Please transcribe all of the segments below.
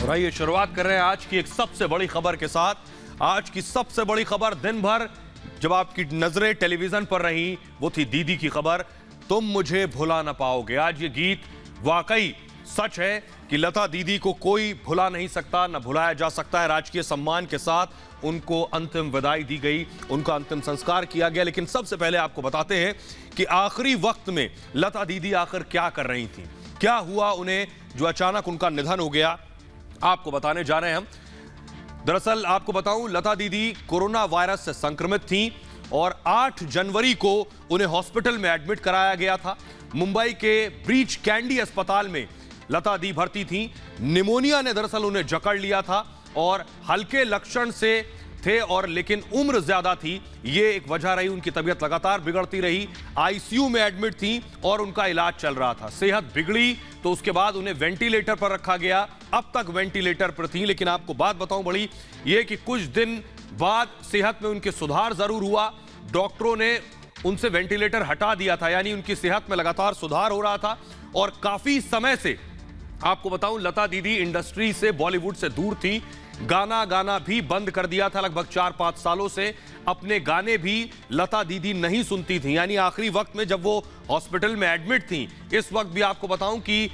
और आइए शुरुआत कर रहे हैं आज की एक सबसे बड़ी खबर के साथ। आज की सबसे बड़ी खबर दिन भर जब आपकी नजरें टेलीविजन पर रही वो थी दीदी की खबर, तुम मुझे भुला ना पाओगे। आज ये गीत वाकई सच है कि लता दीदी को कोई भुला नहीं सकता, न भुलाया जा सकता है। राजकीय सम्मान के साथ उनको अंतिम विदाई दी गई, उनका अंतिम संस्कार किया गया। लेकिन सबसे पहले आपको बताते हैं कि आखिरी वक्त में लता दीदी आखिर क्या कर रही थी, क्या हुआ उन्हें जो अचानक उनका निधन हो गया, आपको बताने जा रहे हैं हम। दरअसल आपको बताऊं, लता दीदी कोरोना वायरस से संक्रमित थीं और 8 जनवरी को उन्हें हॉस्पिटल में एडमिट कराया गया था। मुंबई के ब्रीच कैंडी अस्पताल में लता दी भर्ती थीं। निमोनिया ने दरअसल उन्हें जकड़ लिया था और हल्के लक्षण से थे और लेकिन उम्र ज्यादा थी, ये एक वजह रही। उनकी तबीयत लगातार बिगड़ती रही, आईसीयू में एडमिट थी और उनका इलाज चल रहा था। सेहत बिगड़ी तो उसके बाद उन्हें वेंटिलेटर पर रखा गया। अब तक वेंटिलेटर पर थी, लेकिन आपको बात बताऊं बड़ी ये कि कुछ दिन बाद सेहत में उनके सुधार जरूर हुआ। डॉक्टरों ने उनसे वेंटिलेटर हटा दिया था, यानी उनकी सेहत में लगातार सुधार हो रहा था। और काफी समय से आपको बताऊं, लता दीदी इंडस्ट्री से, बॉलीवुड से दूर थी। गाना गाना भी बंद कर दिया था। लगभग 4-5 सालों से अपने गाने भी लता दीदी नहीं सुनती थी। यानी आखिरी वक्त में जब वो हॉस्पिटल में एडमिट थी, इस वक्त भी आपको बताऊं कि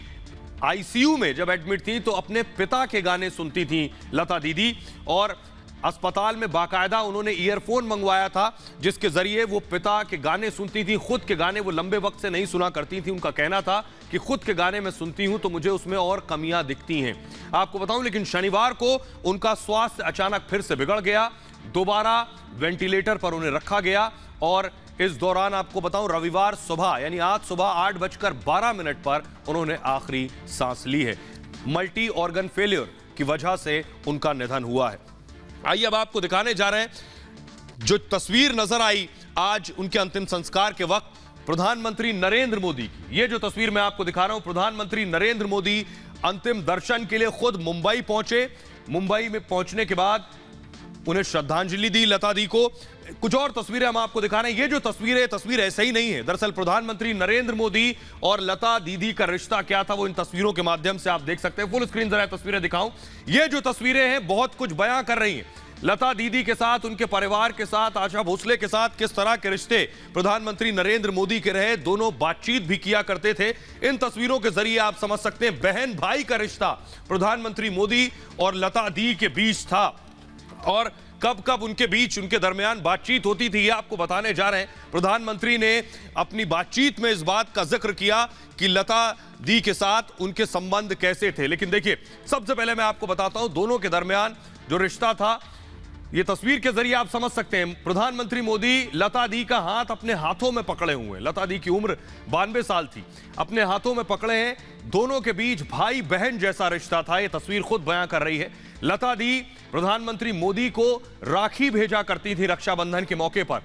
आईसीयू में जब एडमिट थी तो अपने पिता के गाने सुनती थी लता दीदी। और अस्पताल में बाकायदा उन्होंने ईयरफोन मंगवाया था जिसके जरिए वो पिता के गाने सुनती थी। खुद के गाने वो लंबे वक्त से नहीं सुना करती थी। उनका कहना था कि खुद के गाने मैं सुनती हूं तो मुझे उसमें और कमियां दिखती हैं। आपको बताऊं, लेकिन शनिवार को उनका स्वास्थ्य अचानक फिर से बिगड़ गया। दोबारा वेंटिलेटर पर उन्हें रखा गया और इस दौरान आपको बताऊं, रविवार सुबह यानी आज सुबह 8:12 पर उन्होंने आखिरी सांस ली है। मल्टी ऑर्गन फेलियर की वजह से उनका निधन हुआ है। आइए अब आपको दिखाने जा रहे हैं जो तस्वीर नजर आई आज उनके अंतिम संस्कार के वक्त प्रधानमंत्री नरेंद्र मोदी की। ये जो तस्वीर मैं आपको दिखा रहा हूं, प्रधानमंत्री नरेंद्र मोदी अंतिम दर्शन के लिए खुद मुंबई पहुंचे। मुंबई में पहुंचने के बाद उन्हें श्रद्धांजलि दी लता दी को। कुछ और तस्वीरें हम आपको दिखा रहे हैं। ये जो तस्वीर ऐसे ही नहीं है। दरअसल प्रधानमंत्री नरेंद्र मोदी और लता दीदी का रिश्ता क्या था वो इन तस्वीरों के माध्यम से आप देख सकते हैं। फुल स्क्रीन जरा तस्वीरें दिखाऊं। ये जो तस्वीरें हैं बहुत कुछ बयां कर रही हैं। लता दीदी के साथ, उनके परिवार के साथ, आशा भोसले के साथ किस तरह के रिश्ते प्रधानमंत्री नरेंद्र मोदी के रहे। दोनों बातचीत भी किया करते थे। इन तस्वीरों के जरिए आप समझ सकते हैं बहन भाई का रिश्ता प्रधानमंत्री मोदी और लता दी के बीच था। और कब कब उनके बीच, उनके दरमियान बातचीत होती थी, ये आपको बताने जा रहे हैं। प्रधानमंत्री ने अपनी बातचीत में इस बात का जिक्र किया कि लता दी के साथ उनके संबंध कैसे थे। लेकिन देखिए, सबसे पहले मैं आपको बताता हूं दोनों के दरमियान जो रिश्ता था, ये तस्वीर के जरिए आप समझ सकते हैं। प्रधानमंत्री मोदी लता दी का हाथ अपने हाथों में पकड़े हुए हैं। लता दी की उम्र 92 साल थी, अपने हाथों में पकड़े हैं। दोनों के बीच भाई बहन जैसा रिश्ता था। ये तस्वीर खुद बयां कर रही है। लता दी प्रधानमंत्री मोदी को राखी भेजा करती थी रक्षाबंधन के मौके पर।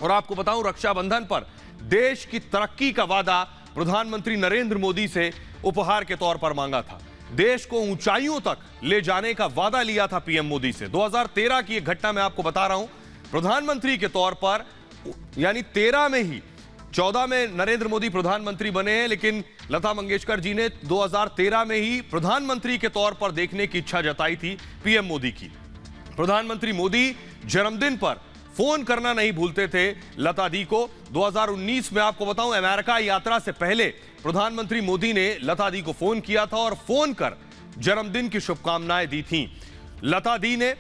और आपको बताऊं, रक्षाबंधन पर देश की तरक्की का वादा प्रधानमंत्री नरेंद्र मोदी से उपहार के तौर पर मांगा था। देश को ऊंचाइयों तक ले जाने का वादा लिया था पीएम मोदी से। 2013 की एक घटना मैं आपको बता रहा हूं। प्रधानमंत्री के तौर पर यानी 13 में ही, 14 में नरेंद्र मोदी प्रधानमंत्री बने हैं, लेकिन लता मंगेशकर जी ने 2013 में ही प्रधानमंत्री के तौर पर देखने की इच्छा जताई थी पीएम मोदी की। प्रधानमंत्री मोदी जन्मदिन पर फोन करना नहीं भूलते थे लता दी को। 2019 में आपको बताऊं, अमेरिका यात्रा से पहले प्रधानमंत्री मोदी ने लता दी को फोन किया था और फोन कर जन्मदिन की शुभकामनाएं दी थीं। लता दी ने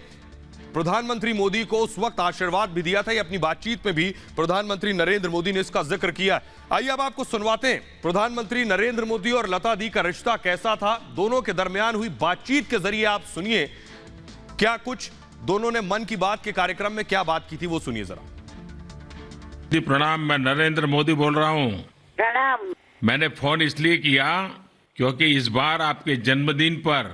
प्रधानमंत्री मोदी को उस वक्त आशीर्वाद भी दिया था। ये अपनी बातचीत में भी प्रधानमंत्री नरेंद्र मोदी ने इसका जिक्र किया। आइए अब आपको सुनवाते हैं प्रधानमंत्री नरेंद्र मोदी और लता दी का रिश्ता कैसा था। दोनों के दरमियान हुई बातचीत के जरिए आप सुनिए क्या कुछ दोनों ने मन की बात के कार्यक्रम में क्या बात की थी, वो सुनिए जरा। प्रणाम, मैं नरेंद्र मोदी बोल रहा हूँ। प्रणाम। मैंने फोन इसलिए किया क्योंकि इस बार आपके जन्मदिन पर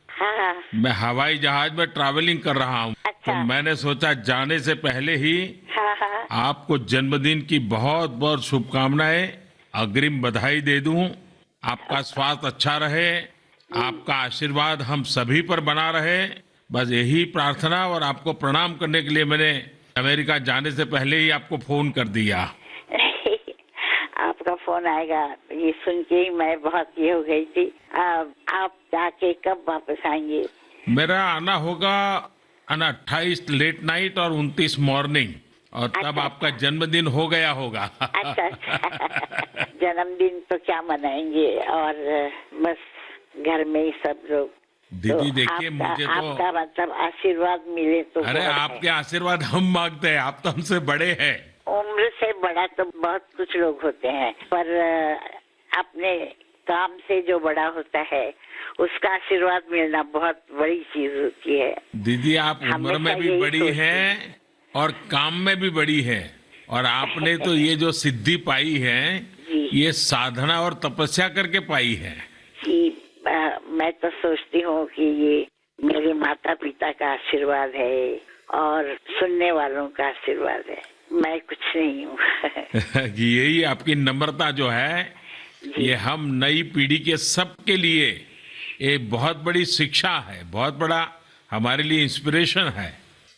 हाँ। मैं हवाई जहाज में ट्रैवलिंग कर रहा हूँ। अच्छा। तो मैंने सोचा जाने से पहले ही हाँ। आपको जन्मदिन की बहुत बहुत शुभकामनाएं, अग्रिम बधाई दे दूं। आपका स्वास्थ्य अच्छा रहे, आपका आशीर्वाद हम सभी पर बना रहे, बस यही प्रार्थना। और आपको प्रणाम करने के लिए मैंने अमेरिका जाने से पहले ही आपको फोन कर दिया। आपका फोन फोन आएगा, ये सुन के ही मैं बहुत ये हो गई थी। आप जाके कब वापस आएंगे? मेरा आना होगा 28 लेट नाइट और 29 मॉर्निंग, और तब अच्छा, आपका जन्मदिन हो गया होगा। अच्छा अच्छा। जन्मदिन तो क्या मनाएंगे, और बस घर में ही सब लोग। दीदी तो देखिए, मुझे तो आपका मतलब आशीर्वाद मिले तो अरे बहुत है। आपके आशीर्वाद हम मांगते हैं, आप तो हमसे बड़े हैं। उम्र से बड़ा तो बहुत कुछ लोग होते हैं, पर अपने काम से जो बड़ा होता है उसका आशीर्वाद मिलना बहुत बड़ी चीज होती है। दीदी आप उम्र में भी बड़ी हैं और काम में भी बड़ी है, और आपने तो ये जो सिद्धि पाई है ये साधना और तपस्या करके पाई है। जी, मैं तो सोचती हूँ कि ये मेरे माता पिता का आशीर्वाद है और सुनने वालों का आशीर्वाद है, मैं कुछ नहीं हूँ। यही आपकी नम्रता जो है, ये हम नई पीढ़ी के सबके लिए एक बहुत बड़ी शिक्षा है, बहुत बड़ा हमारे लिए इंस्पिरेशन है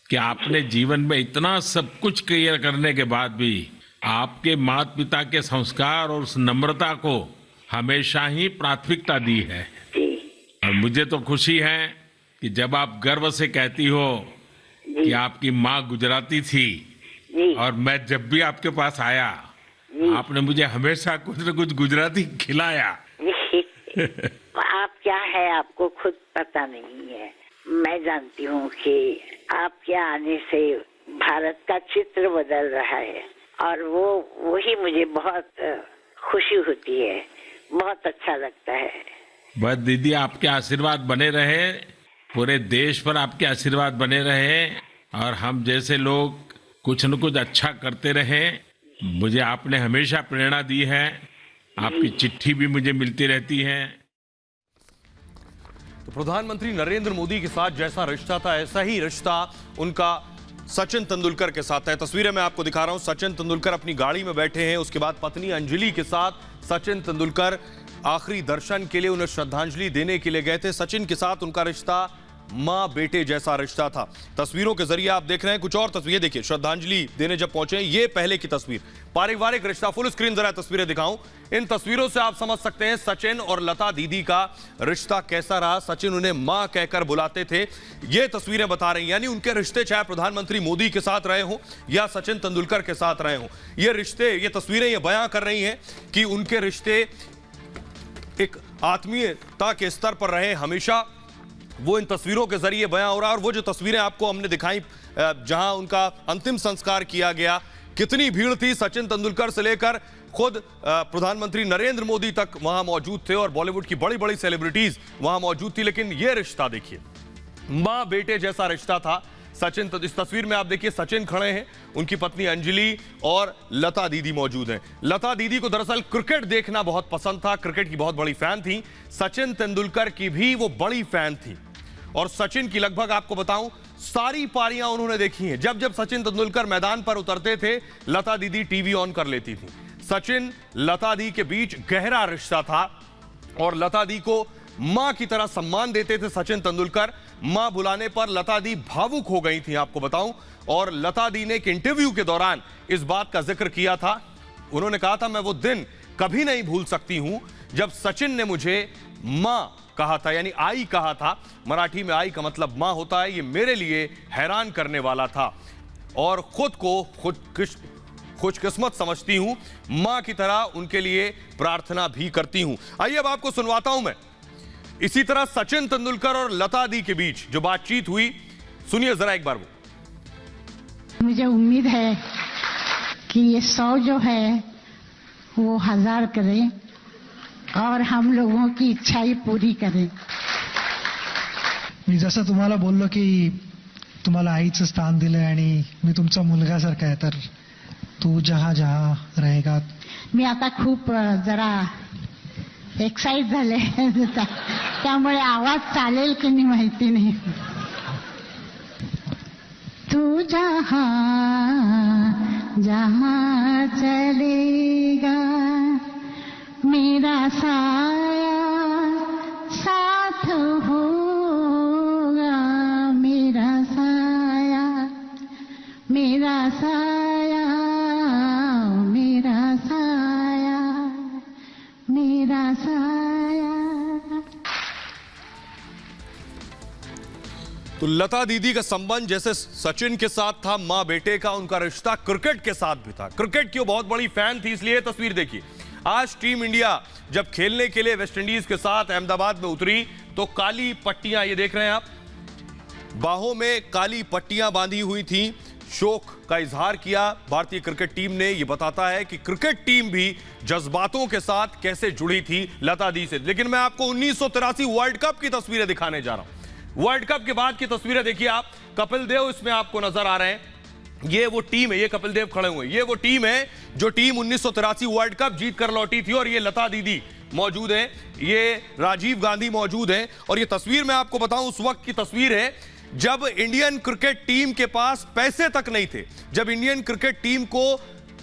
कि आपने जीवन में इतना सब कुछ क्लियर करने के बाद भी आपके माता पिता के संस्कार और उस नम्रता को हमेशा ही प्राथमिकता दी है। और मुझे तो खुशी है कि जब आप गर्व से कहती हो कि आपकी माँ गुजराती थी, और मैं जब भी आपके पास आया आपने मुझे हमेशा कुछ न कुछ गुजराती खिलाया। आप क्या है आपको खुद पता नहीं है, मैं जानती हूँ कि आपके आने से भारत का चित्र बदल रहा है, और वही मुझे बहुत खुशी होती है, बहुत अच्छा लगता है। बस दीदी आपके आशीर्वाद बने रहे, पूरे देश पर आपके आशीर्वाद बने रहे, और हम जैसे लोग कुछ न कुछ अच्छा करते रहे। मुझे आपने हमेशा प्रेरणा दी है, आपकी चिट्ठी भी मुझे मिलती रहती है। तो प्रधानमंत्री नरेंद्र मोदी के साथ जैसा रिश्ता था ऐसा ही रिश्ता उनका सचिन तेंदुलकर के साथ है। तस्वीरें मैं आपको दिखा रहा हूं। सचिन तेंदुलकर अपनी गाड़ी में बैठे हैं, उसके बाद पत्नी अंजलि के साथ सचिन तेंदुलकर आखिरी दर्शन के लिए, उन्हें श्रद्धांजलि देने के लिए गए थे। सचिन के साथ उनका रिश्ता मां बेटे जैसा रिश्ता था। तस्वीरों के जरिए आप देख रहे हैं कुछ और तस्वीरें, देखिए श्रद्धांजलि देने जब पहुंचे, ये पहले की तस्वीर, पारिवारिक रिश्ता। फुल स्क्रीन जरा तस्वीरें दिखाऊं। इन तस्वीरों से आप समझ सकते हैं सचिन और लता दीदी का रिश्ता कैसा रहा। सचिन उन्हें मां कहकर बुलाते थे, ये तस्वीरें बता रही हैं। यानी उनके रिश्ते चाहे प्रधानमंत्री मोदी के साथ रहे हों या सचिन तेंदुलकर के साथ रहे हों, ये रिश्ते, ये तस्वीरें ये बयां कर रही हैं कि उनके रिश्ते एक आत्मीयता के स्तर पर रहे हमेशा। वो इन तस्वीरों के जरिए बयां हो रहा है। और वो जो तस्वीरें आपको हमने दिखाई जहां उनका अंतिम संस्कार किया गया, कितनी भीड़ थी, सचिन तेंदुलकर से लेकर खुद प्रधानमंत्री नरेंद्र मोदी तक वहां मौजूद थे, और बॉलीवुड की बड़ी बड़ी सेलिब्रिटीज वहां मौजूद थी। लेकिन यह रिश्ता देखिए, मां बेटे जैसा रिश्ता था। सचिन, तो इस तस्वीर में आप देखिए सचिन खड़े हैं, उनकी पत्नी अंजलि और लता दीदी मौजूद हैं। लता दीदी को दरअसल क्रिकेट देखना बहुत पसंद था, क्रिकेट की बहुत बड़ी फैन थी। सचिन तेंदुलकर की भी वो बड़ी फैन थी, और सचिन की लगभग आपको बताऊं सारी पारियां उन्होंने देखी हैं। जब जब सचिन तेंदुलकर मैदान पर उतरते थे, लता दीदी टीवी ऑन कर लेती थी। सचिन लता दी के बीच गहरा रिश्ता था, और लता दी को मां की तरह सम्मान देते थे सचिन तेंदुलकर। मां बुलाने पर लता दी भावुक हो गई थी आपको बताऊं, और लता दी ने एक इंटरव्यू के दौरान इस बात का जिक्र किया था। उन्होंने कहा था, मैं वो दिन कभी नहीं भूल सकती हूं जब सचिन ने मुझे मां कहा था, यानी आई कहा था। मराठी में आई का मतलब मां होता है। ये मेरे लिए हैरान करने वाला था, और खुद को खुशकिस्मत समझती हूं, मां की तरह उनके लिए प्रार्थना भी करती हूं। आइए अब आपको सुनवाता हूं मैं इसी तरह सचिन तेंदुलकर और लता दी के बीच जो बातचीत हुई, सुनिए जरा एक बार वो। मुझे उम्मीद है कि ये 100 जो है वो 1000 करें, और हम लोगों की इच्छाई पूरी करें। मी जसं तुम्हाला बोललो की तुम्हाला आईचं स्थान दिलंय आणि मी तुमचा मुलगासारखा आहे, तर तू जहां जहां रहेगा। मी आता खूप जरा एक्साइट झाले, त्यामुळे आवाज चालेल की नाही माहिती नाही। तू जहां जहां चलेगा मेरा साया साथ होगा, मेरा साया मेरा साया मेरा साया। तो लता दीदी का संबंध जैसे सचिन के साथ था मां बेटे का, उनका रिश्ता क्रिकेट के साथ भी था। क्रिकेट की वो बहुत बड़ी फैन थी, इसलिए तस्वीर देखिए। आज टीम इंडिया जब खेलने के लिए वेस्ट इंडीज के साथ अहमदाबाद में उतरी तो काली पट्टियां, ये देख रहे हैं आप, बाहों में काली पट्टियां बांधी हुई थी, शोक का इजहार किया भारतीय क्रिकेट टीम ने। यह बताता है कि क्रिकेट टीम भी जज्बातों के साथ कैसे जुड़ी थी लता दी से। लेकिन मैं आपको 1983 वर्ल्ड कप की तस्वीरें दिखाने जा रहा हूं। वर्ल्ड कप के बाद की तस्वीरें देखिए आप, कपिल देव इसमें आपको नजर आ रहे हैं। ये वो टीम है, ये कपिल देव खड़े हुए, ये वो टीम है जो टीम 1983 वर्ल्ड कप जीत कर लौटी थी। और ये लता दीदी मौजूद है, ये राजीव गांधी मौजूद है। और ये तस्वीर मैं आपको बताऊं उस वक्त की तस्वीर है जब इंडियन क्रिकेट टीम के पास पैसे तक नहीं थे, जब इंडियन क्रिकेट टीम को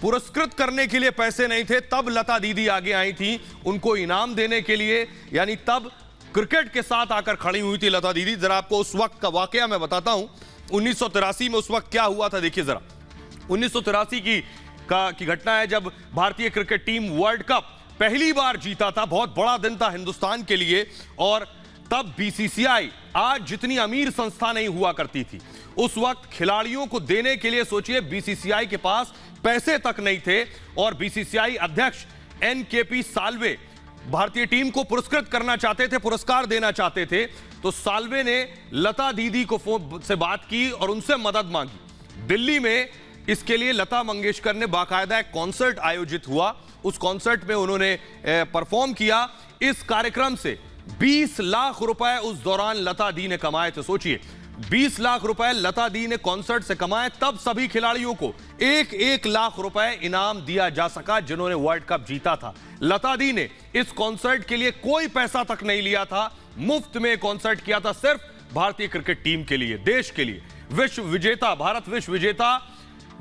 पुरस्कृत करने के लिए पैसे नहीं थे, तब लता दीदी आगे आई थी उनको इनाम देने के लिए। यानी तब क्रिकेट के साथ आकर खड़ी हुई थी लता दीदी। जरा आपको उस वक्त का वाकया मैं बताता हूं, 1983 में उस वक्त क्या हुआ था देखिए जरा। 1983 की घटना है जब भारतीय क्रिकेट टीम वर्ल्ड कप पहली बार जीता था। बहुत बड़ा दिन था हिंदुस्तान के लिए। और तब बीसीसीआई आज जितनी अमीर संस्था नहीं हुआ करती थी, उस वक्त खिलाड़ियों को देने के लिए सोचिए बीसीसीआई के पास पैसे तक नहीं थे। और बीसीसीआई अध्यक्ष एनकेपी साल्वे भारतीय टीम को पुरस्कृत करना चाहते थे, पुरस्कार देना चाहते थे। तो साल्वे ने लता दीदी को फोन से बात की और उनसे मदद मांगी। दिल्ली में इसके लिए लता मंगेशकर ने बाकायदा एक कॉन्सर्ट आयोजित हुआ, उस कॉन्सर्ट में उन्होंने परफॉर्म किया। इस कार्यक्रम से 20 लाख रुपए उस दौरान लता दी ने कमाए थे। सोचिए 20 लाख रुपए लता दी ने कॉन्सर्ट से कमाए। तब सभी खिलाड़ियों को 1-1 लाख रुपए इनाम दिया जा सका जिन्होंने वर्ल्ड कप जीता था। लता दी ने इस कॉन्सर्ट के लिए कोई पैसा तक नहीं लिया था, मुफ्त में कॉन्सर्ट किया था, सिर्फ भारतीय क्रिकेट टीम के लिए, देश के लिए। विश्व विजेता, भारत विश्व विजेता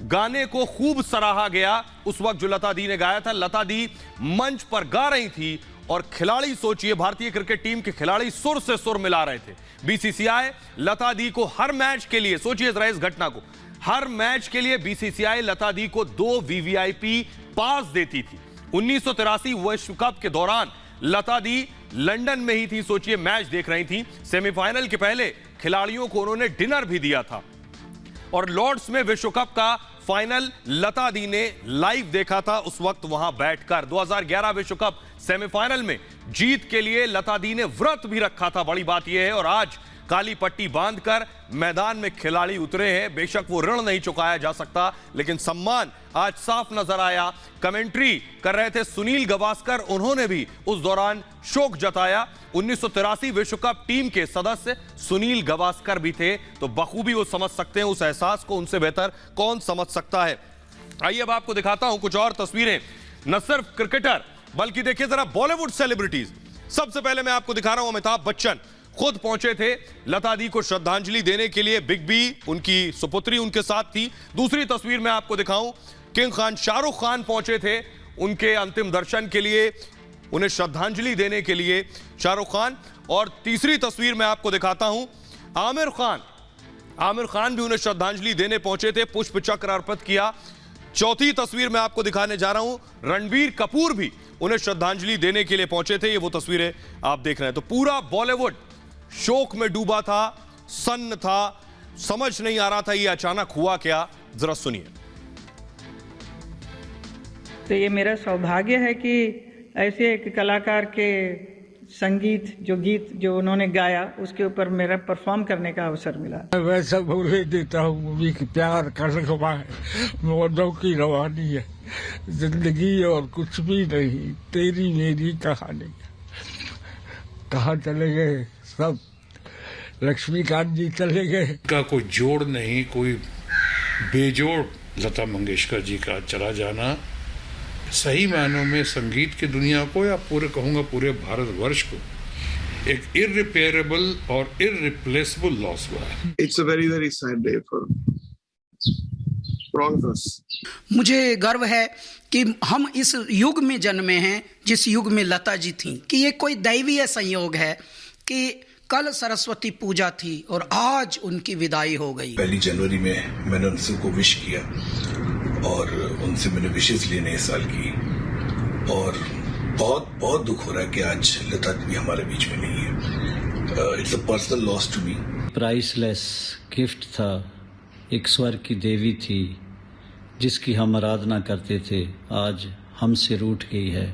गाने को खूब सराहा गया उस वक्त जो लता दी ने गाया था। लता दी मंच पर गा रही थी और खिलाड़ी, सोचिए भारतीय क्रिकेट टीम के खिलाड़ी सुर से सुर मिला रहे थे। बीसीसीआई लता दी को हर मैच के लिए, सोचिए जरा इस घटना को, हर मैच के लिए बीसीसीआई लता दी को 2 वीवीआईपी पास देती थी। 1983 विश्व कप के दौरान लता दी लंदन में ही थी, सोचिए मैच देख रही थी। सेमीफाइनल के पहले खिलाड़ियों को उन्होंने डिनर भी दिया था। और लॉर्ड्स में विश्व कप का फाइनल लता दी ने लाइव देखा था उस वक्त वहां बैठकर। 2011 विश्व कप सेमीफाइनल में जीत के लिए लता दी ने व्रत भी रखा था, बड़ी बात यह है। और आज काली पट्टी बांधकर मैदान में खिलाड़ी उतरे हैं। बेशक वो ऋण नहीं चुकाया जा सकता, लेकिन सम्मान आज साफ नजर आया। कमेंट्री कर रहे थे सुनील गावस्कर, उन्होंने भी उस दौरान शोक जताया। 1983 विश्व कप टीम के सदस्य सुनील गावस्कर भी थे, तो बखूबी वो समझ सकते हैं उस एहसास को, उनसे बेहतर कौन समझ सकता है। आइए अब आपको दिखाता हूं कुछ और तस्वीरें, न सिर्फ क्रिकेटर बल्कि देखिए जरा बॉलीवुड सेलिब्रिटीज। सबसे पहले मैं आपको दिखा रहा हूं अमिताभ बच्चन खुद पहुंचे थे लता दी को श्रद्धांजलि देने के लिए। बिग बी, उनकी सुपुत्री उनके साथ थी। दूसरी तस्वीर मैं आपको दिखाऊं, किंग खान शाहरुख खान पहुंचे थे उनके अंतिम दर्शन के लिए, उन्हें श्रद्धांजलि देने के लिए शाहरुख खान। और तीसरी तस्वीर मैं आपको दिखाता हूं, आमिर खान भी उन्हें श्रद्धांजलि देने पहुंचे थे, पुष्प चक्र अर्पित किया। चौथी तस्वीर मैं आपको दिखाने जा रहा हूं, रणबीर कपूर भी उन्हें श्रद्धांजलि देने के लिए पहुंचे थे। ये वो तस्वीरें आप देख रहे हैं। तो पूरा बॉलीवुड शोक में डूबा था, सन्न था, समझ नहीं आ रहा था ये अचानक हुआ क्या, जरा सुनिए। तो ये मेरा सौभाग्य है कि ऐसे एक कलाकार के संगीत जो उन्होंने गाया उसके ऊपर मेरा परफॉर्म करने का अवसर मिला। वैसा बोले देता हूँ भी कि प्यार कर रवा है, मौजों की रवानी है, जिंदगी और कुछ भी नहीं, तेरी मेरी कहानी। कहाँ चले गए सब, लक्ष्मीकांत जी चले गए। का कोई जोड़ नहीं, कोई बेजोड़ लता मंगेशकर जी का चला जाना सही मायनों में संगीत की दुनिया को, या पूरे कहूँगा पूरे भारतवर्ष को, एक इररिपेयरेबल और इररिप्लेसेबल लॉस हुआ है। It's a very very sad day for all of us. मुझे गर्व है कि हम इस युग में जन्मे हैं जिस युग में लता जी थीं, कि ये कोई दैवीय संयोग है कि कल सरस्वती पूजा थी और आज उनकी विदाई हो गई। 1 जनवरी में मैंने उनसे को विश किया और उनसे मैंने विशेष लिए नए साल की, और बहुत बहुत दुख हो रहा है कि आज लता जी हमारे बीच में नहीं है। It's a personal loss to me. Priceless gift था, एक स्वर्ग की देवी थी जिसकी हम आराधना करते थे, आज हमसे रूठ गई है।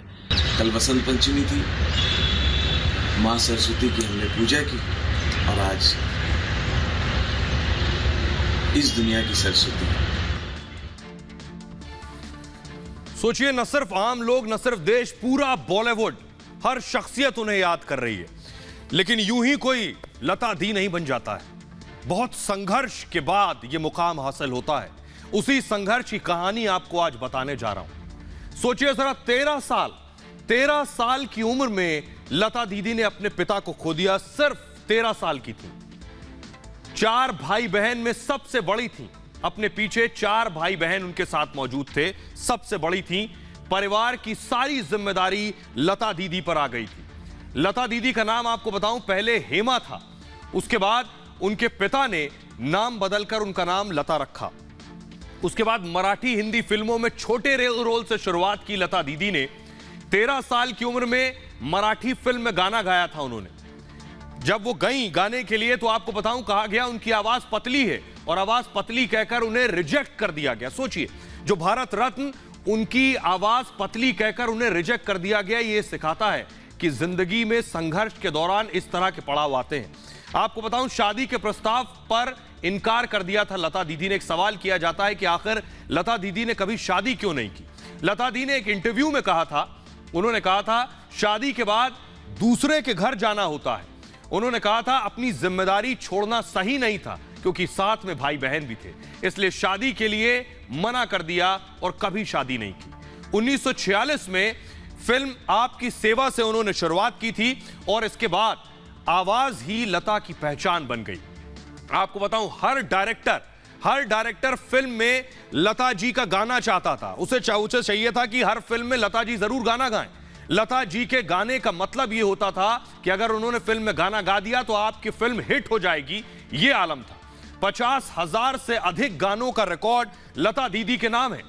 कल वसंत पंचमी थी, माँ सरस्वती की हमने पूजा की और आज इस दुनिया की सरस्वती। सोचिए, न सिर्फ आम लोग, न सिर्फ देश, पूरा बॉलीवुड, हर शख्सियत उन्हें याद कर रही है। लेकिन यूं ही कोई लता दी नहीं बन जाता है। बहुत संघर्ष के बाद यह मुकाम हासिल होता है। उसी संघर्ष की कहानी आपको आज बताने जा रहा हूं। सोचिए जरा, 13 साल की उम्र में लता दीदी ने अपने पिता को खो दिया। सिर्फ 13 साल की थी। 4 भाई बहन में सबसे बड़ी थी। अपने पीछे 4 भाई बहन उनके साथ मौजूद थे, सबसे बड़ी थी। परिवार की सारी जिम्मेदारी लता दीदी पर आ गई थी। लता दीदी का नाम आपको बताऊं, पहले हेमा था, उसके बाद उनके पिता ने नाम बदलकर उनका नाम लता रखा। उसके बाद मराठी हिंदी फिल्मों में छोटे रोल से शुरुआत की लता दीदी ने। 13 साल की उम्र में मराठी फिल्म में गाना गाया था उन्होंने। जब वो गई गाने के लिए तो आपको बताऊं, कहा गया उनकी आवाज पतली है और आवाज पतली कहकर उन्हें रिजेक्ट कर दिया गया। सोचिए, जो भारत रत्न, उनकी आवाज पतली कहकर उन्हें रिजेक्ट कर दिया गया। यह सिखाता है कि जिंदगी में संघर्ष के दौरान इस तरह के पड़ाव आते हैं। आपको बताऊं, शादी के प्रस्ताव पर इनकार कर दिया था लता दीदी ने। एक सवाल किया जाता है कि आखिर लता दीदी ने कभी शादी क्यों नहीं की। लता दीदी ने एक इंटरव्यू में कहा था, उन्होंने कहा था शादी के बाद दूसरे के घर जाना होता है। उन्होंने कहा था अपनी जिम्मेदारी छोड़ना सही नहीं था, क्योंकि साथ में भाई बहन भी थे, इसलिए शादी के लिए मना कर दिया और कभी शादी नहीं की। 1946 में फिल्म आपकी सेवा से उन्होंने शुरुआत की थी और इसके बाद आवाज ही लता की पहचान बन गई। आपको बताऊं, हर डायरेक्टर फिल्म में लता जी का गाना चाहता था। उसे चाहिए था कि हर फिल्म में लता जी जरूर गाना गाएं। लता जी के गाने का मतलब यह होता था कि अगर उन्होंने फिल्म में गाना गा दिया तो आपकी फिल्म हिट हो जाएगी, यह आलम था। 50,000 से अधिक गानों का रिकॉर्ड लता दीदी के नाम है।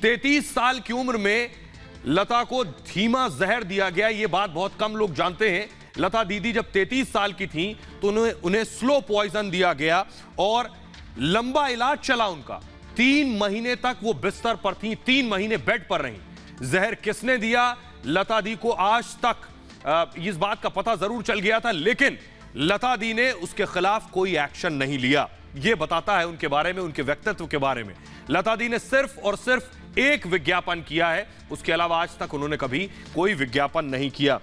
33 साल की उम्र में लता को धीमा जहर दिया गया। यह बात बहुत कम लोग जानते हैं। लता दीदी जब 33 साल की थी तो उन्हें स्लो पॉइजन दिया गया और लंबा इलाज चला उनका। 3 महीने तक वो बिस्तर पर थी, 3 महीने बेड पर रहीं। जहर किसने दिया लता दी को आज तक इस बात का पता जरूर चल गया था, लेकिन लता दी ने उसके खिलाफ कोई एक्शन नहीं लिया। यह बताता है उनके बारे में, उनके व्यक्तित्व के बारे में। लता दी ने सिर्फ और सिर्फ एक विज्ञापन किया है, उसके अलावा आज तक उन्होंने कभी कोई विज्ञापन नहीं किया।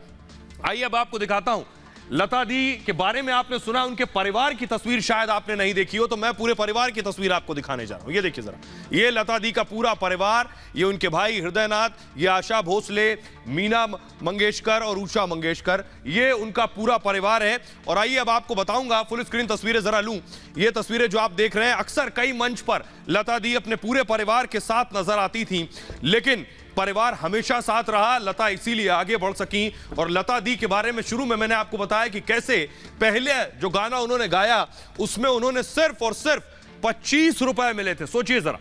आइए अब आपको दिखाता हूं लता दी के बारे में। आपने सुना, उनके परिवार की तस्वीर शायद आपने नहीं देखी हो, तो मैं पूरे परिवार की तस्वीर आपको दिखाने जा रहा हूं। ये देखिए जरा, ये लता दी का पूरा परिवार। ये उनके भाई हृदयनाथ, ये आशा भोसले, मीना मंगेशकर और उषा मंगेशकर, ये उनका पूरा परिवार है। और आइए अब आपको बताऊंगा, फुल स्क्रीन तस्वीरें जरा लूं। ये तस्वीरें जो आप देख रहे हैं, अक्सर कई मंच पर लता दी अपने पूरे परिवार के साथ नजर आती थी, लेकिन परिवार हमेशा साथ रहा। लता इसीलिए आगे बढ़ सकी। और लता दी के बारे में शुरू में मैंने आपको बताया कि कैसे पहले जो गाना उन्होंने गाया उसमें उन्होंने सिर्फ और सिर्फ 25 रुपए मिले थे। सोचिए जरा,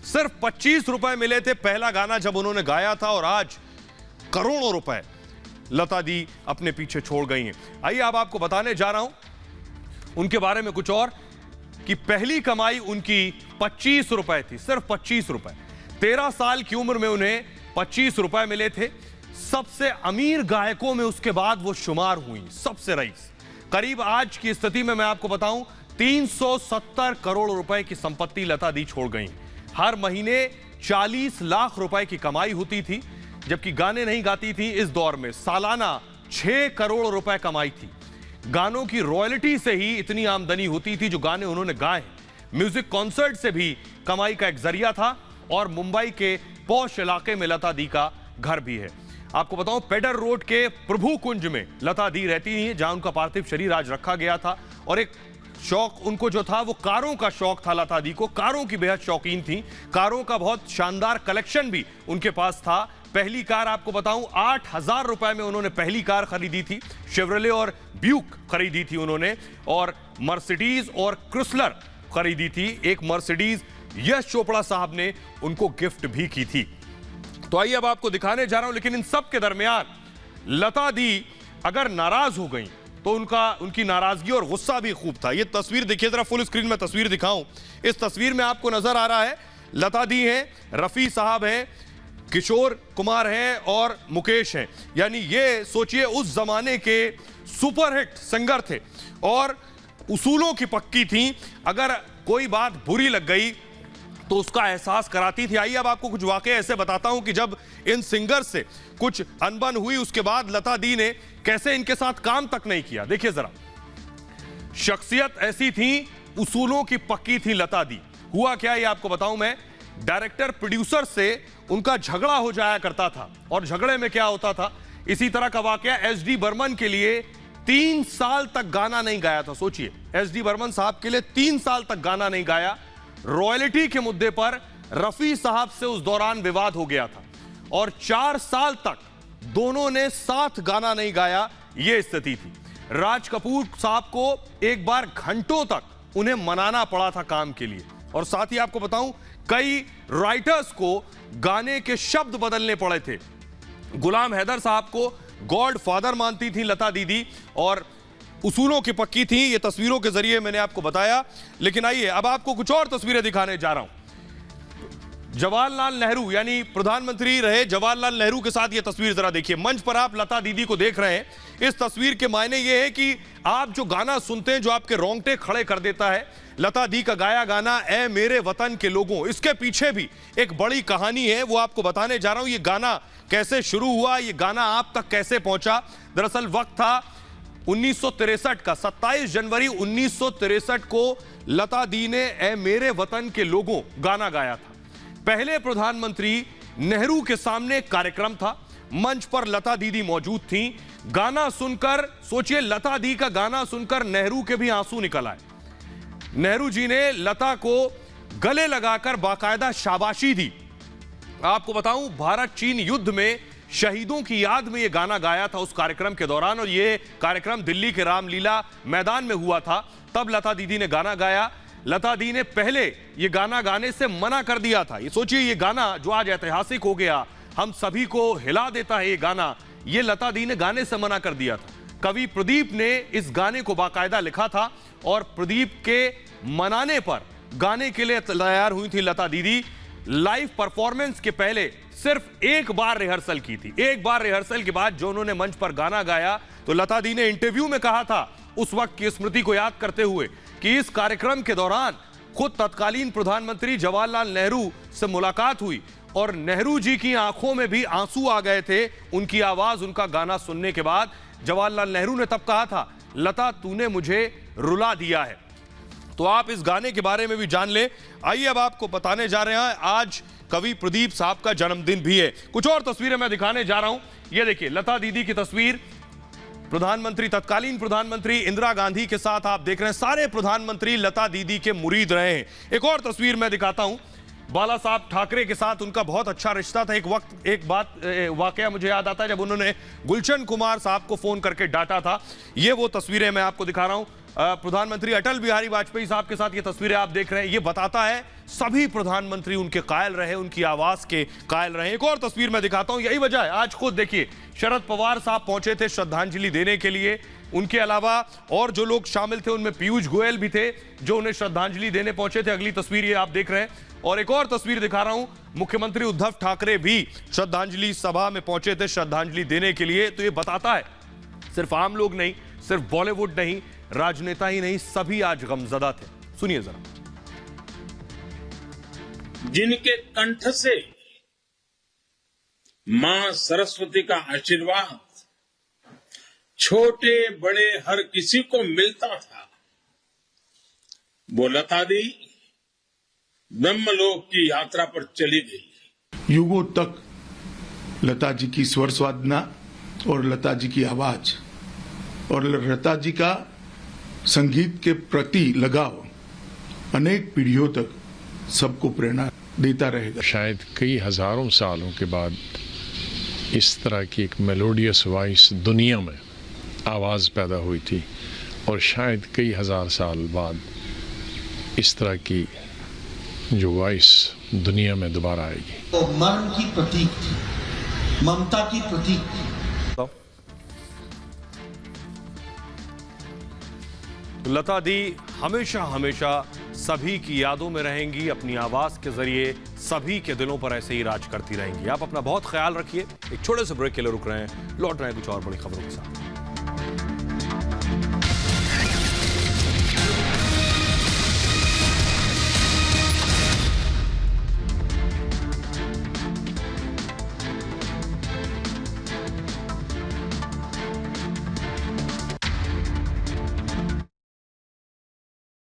सिर्फ 25 रुपए मिले थे पहला गाना जब उन्होंने गाया था, और आज करोड़ों रुपए लता दी अपने पीछे छोड़ गई हैं। आइए अब आपको बताने जा रहा हूं उनके बारे में कुछ और, कि पहली कमाई उनकी 25 रुपए थी, सिर्फ 25 रुपए। 13 साल की उम्र में उन्हें 25 रुपए मिले थे। सबसे अमीर गायकों में उसके बाद वो शुमार हुई, सबसे रईस। करीब आज की स्थिति में मैं आपको बताऊं, 370 करोड़ रुपए की संपत्ति लता दी छोड़ गई। हर महीने 40 लाख रुपए की कमाई होती थी, जबकि गाने नहीं गाती थी। इस दौर में सालाना 6 करोड़ रुपए कमाई थी। गानों की रॉयल्टी से ही इतनी आमदनी होती थी जो गाने उन्होंने गाए। म्यूजिक कॉन्सर्ट से भी कमाई का एक जरिया था, और मुंबई के पॉश इलाके में लता दी का घर भी है। आपको बताऊं, पेडर रोड के प्रभु कुंज में लता दी रहती हैं, जहां उनका पार्थिव शरीर आज रखा गया था। और एक शौक उनको जो था वो कारों का शौक था। लता दी को कारों की बेहद शौकीन थी। कारों का बहुत शानदार कलेक्शन भी उनके पास था। पहली कार आपको बताऊं, 8,000 रुपए में उन्होंने पहली कार खरीदी थी। शेवरले और ब्यूक खरीदी थी उन्होंने, और मर्सिडीज और क्रिसलर खरीदी थी। एक मर्सिडीज यश चोपड़ा साहब ने उनको गिफ्ट भी की थी। तो आइए अब आपको दिखाने जा रहा हूं, लेकिन इन सब के दरमियान लता दी अगर नाराज हो गई, तो उनकी नाराजगी और गुस्सा भी खूब था। ये तस्वीर देखिए जरा, फुल स्क्रीन में तस्वीर दिखाऊं। इस तस्वीर में आपको नजर आ रहा है लता दी हैं, रफी साहब हैं, किशोर कुमार हैं और मुकेश हैं। यानी ये सोचिए उस जमाने के सुपरहिट सिंगर थे और उसूलों की पक्की थी। अगर कोई बात बुरी लग गई तो उसका एहसास कराती थी। आइए अब आपको कुछ वाकये ऐसे बताता हूं कि जब इन सिंगर से कुछ अनबन हुई उसके बाद लता दी ने कैसे इनके साथ काम तक नहीं किया। देखिए जरा, शख्सियत ऐसी थी, उसूलों की पक्की थी लता दी। हुआ क्या ये आपको बताऊं मैं। डायरेक्टर प्रोड्यूसर से उनका झगड़ा हो जाया करता था और झगड़े में क्या होता था, इसी तरह का वाकया एसडी बर्मन के लिए 3 साल तक गाना नहीं गाया था। सोचिए, एसडी बर्मन साहब के लिए 3 साल तक गाना नहीं गाया। रॉयल्टी के मुद्दे पर रफी साहब से उस दौरान विवाद हो गया था और 4 साल तक दोनों ने साथ गाना नहीं गाया। यह स्थिति थी। राज कपूर साहब को एक बार घंटों तक उन्हें मनाना पड़ा था काम के लिए। और साथ ही आपको बताऊं, कई राइटर्स को गाने के शब्द बदलने पड़े थे। गुलाम हैदर साहब को गॉड फादर मानती थी लता दीदी और उसूलों की पक्की थी। ये तस्वीरों के जरिए मैंने आपको बताया। लेकिन आइए अब आपको कुछ और तस्वीरें दिखाने जा रहा हूं। जवाहरलाल नेहरू यानी प्रधानमंत्री रहे जवाहरलाल नेहरू के साथ ये तस्वीर जरा देखिए। मंच पर आप लता दीदी को देख रहे हैं। इस तस्वीर के मायने ये है कि आप जो गाना सुनते हैं जो आपके रोंगटे खड़े कर देता है, लता दी का गाया गाना ऐ मेरे वतन के लोगों, इसके पीछे भी एक बड़ी कहानी है, वो आपको बताने जा रहा हूं। ये गाना कैसे शुरू हुआ, ये गाना आप तक कैसे पहुंचा। दरअसल वक्त था 1963 का, 27 जनवरी 1963 को लता दी ने ऐ मेरे वतन के लोगों गाना गाया था। पहले प्रधानमंत्री नेहरू के सामने कार्यक्रम था, मंच पर लता दीदी मौजूद थीं। गाना सुनकर सोचिए, लता दी का गाना सुनकर नेहरू के भी आंसू निकल आए। नेहरू जी ने लता को गले लगाकर बाकायदा शाबाशी दी। आपको बताऊं, भारत चीन युद्ध में शहीदों की याद में यह गाना गाया था उस कार्यक्रम के दौरान, और यह कार्यक्रम दिल्ली के रामलीला मैदान में हुआ था। तब लता दीदी ने गाना गाया। लता दी ने पहले यह गाना गाने से मना कर दिया था। ये सोचिए, यह गाना जो आज ऐतिहासिक हो गया, हम सभी को हिला देता है, ये गाना, ये लता दी ने गाने से मना कर दिया था। कवि प्रदीप ने इस गाने को बाकायदा लिखा था और प्रदीप के मनाने पर गाने के लिए तैयार हुई थी लता दीदी। लाइव परफॉर्मेंस के पहले सिर्फ एक बार रिहर्सल की थी। एक बार रिहर्सल के बाद जो उन्होंने मंच पर गाना गाया, तो लता दी ने इंटरव्यू में कहा था, उस वक्त की स्मृति को याद करते हुए, कि इस कार्यक्रम के दौरान खुद तत्कालीन प्रधानमंत्री जवाहरलाल नेहरू से मुलाकात हुई और नेहरू जी की आंखों में भी आंसू आ गए थे उनकी आवाज, उनका गाना सुनने के बाद। जवाहरलाल नेहरू ने तब कहा था, लता तूने मुझे रुला दिया है। तो आप इस गाने के बारे में भी जान ले। आइए अब आपको बताने जा रहे हैं, आज कवि प्रदीप साहब का जन्मदिन भी है। कुछ और तस्वीरें मैं दिखाने जा रहा हूं। ये देखिए, लता दीदी की तस्वीर, प्रधानमंत्री, तत्कालीन प्रधानमंत्री इंदिरा गांधी के साथ आप देख रहे हैं। सारे प्रधानमंत्री लता दीदी के मुरीद रहे हैं। एक और तस्वीर मैं दिखाता हूं, बाला साहब ठाकरे के साथ उनका बहुत अच्छा रिश्ता था। एक वाकया मुझे याद आता है, जब उन्होंने गुलशन कुमार साहब को फोन करके डांटा था। ये वो तस्वीरें मैं आपको दिखा रहा हूं। प्रधानमंत्री अटल बिहारी वाजपेयी साहब के साथ ये तस्वीरें आप देख रहे हैं। ये बताता है सभी प्रधानमंत्री उनके कायल रहे, उनकी आवाज के कायल रहे। एक और तस्वीर मैं दिखाता हूं, यही वजह है, आज खुद देखिए शरद पवार साहब पहुंचे थे श्रद्धांजलि देने के लिए। उनके अलावा और जो लोग शामिल थे उनमें पीयूष गोयल भी थे जो उन्हें श्रद्धांजलि देने पहुंचे थे। अगली तस्वीर ये आप देख रहे हैं। और एक और तस्वीर दिखा रहा हूं, मुख्यमंत्री उद्धव ठाकरे भी श्रद्धांजलि सभा में पहुंचे थे श्रद्धांजलि देने के लिए। तो ये बताता है सिर्फ आम लोग नहीं, सिर्फ बॉलीवुड नहीं, राजनेता ही नहीं, सभी आज गमजदा थे। सुनिए जरा। जिनके कंठ से मां सरस्वती का आशीर्वाद छोटे बड़े हर किसी को मिलता था, वो लता दी ब्रह्मलोक की यात्रा पर चली गई। युगों तक लता जी की स्वर साधना और लता जी की आवाज और लता जी का संगीत के प्रति लगाव अनेक पीढ़ियों तक सबको प्रेरणा देता रहेगा। शायद कई हजारों सालों के बाद इस तरह की एक मेलोडियस वॉइस दुनिया में आवाज पैदा हुई थी, और शायद कई हजार साल बाद इस तरह की जो वॉइस दुनिया में दोबारा आएगी। तो मर्म की प्रतीक थी, ममता की प्रतीक थी। तो लता दी हमेशा हमेशा सभी की यादों में रहेंगी, अपनी आवाज के जरिए सभी के दिलों पर ऐसे ही राज करती रहेंगी। आप अपना बहुत ख्याल रखिए। एक छोटे से ब्रेक के लिए रुक रहे हैं, लौट रहे हैं कुछ और बड़ी खबरों के साथ।